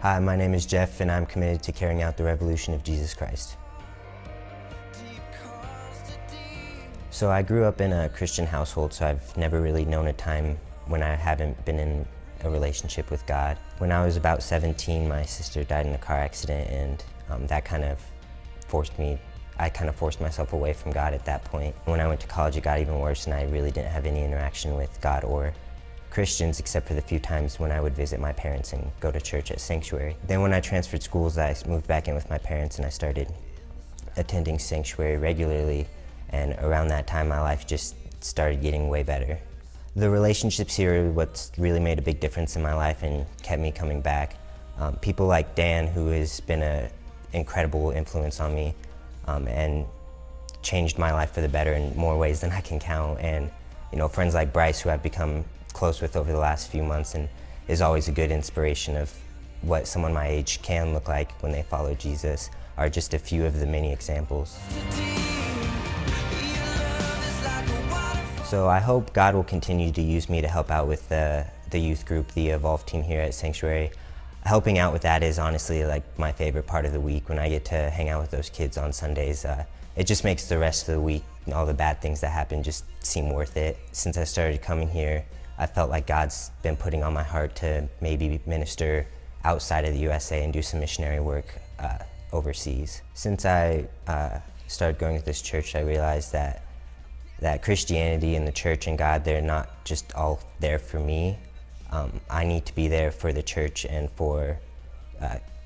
Hi, my name is Jeff, and I'm committed to carrying out the revolution of Jesus Christ. So I grew up in a Christian household, so I've never really known a time when I haven't been in a relationship with God. When I was about 17, my sister died in a car accident, and that kind of I forced myself away from God at that point. When I went to college, it got even worse, and I really didn't have any interaction with God or Christians except for the few times when I would visit my parents and go to church at Sanctuary. Then when I transferred schools, I moved back in with my parents and I started attending Sanctuary regularly, and around that time my life just started getting way better. The relationships here are what's really made a big difference in my life and kept me coming back. People like Dan, who has been an incredible influence on me and changed my life for the better in more ways than I can count, and friends like Bryce, who I've become close with over the last few months and is always a good inspiration of what someone my age can look like when they follow Jesus, are just a few of the many examples. So I hope God will continue to use me to help out with the youth group, the Evolve team here at Sanctuary. Helping out with that is honestly like my favorite part of the week. When I get to hang out with those kids on Sundays, it just makes the rest of the week, all the bad things that happen, just seem worth it. Since I started coming here, I felt like God's been putting on my heart to maybe minister outside of the USA and do some missionary work overseas. Since I started going to this church, I realized that Christianity and the church and God, they're not just all there for me. I need to be there for the church and for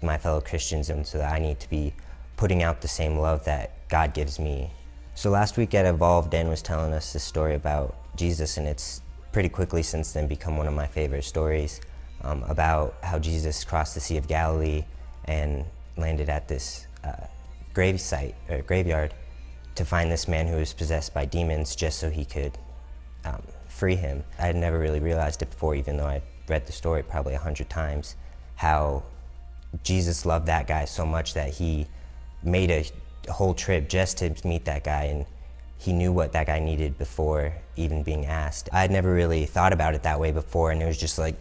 my fellow Christians, and so that I need to be putting out the same love that God gives me. So last week at Evolve, Dan was telling us this story about Jesus, and it's pretty quickly since then become one of my favorite stories, about how Jesus crossed the Sea of Galilee and landed at this graveyard to find this man who was possessed by demons just so he could free him. I had never really realized it before, even though I read the story probably 100 times, how Jesus loved that guy so much that he made a whole trip just to meet that guy, and he knew what that guy needed before even being asked. I had never really thought about it that way before, and it was just like,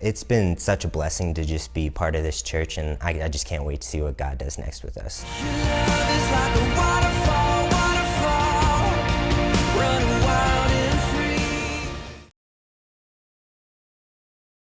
it's been such a blessing to just be part of this church, and I just can't wait to see what God does next with us. Your love is like a waterfall.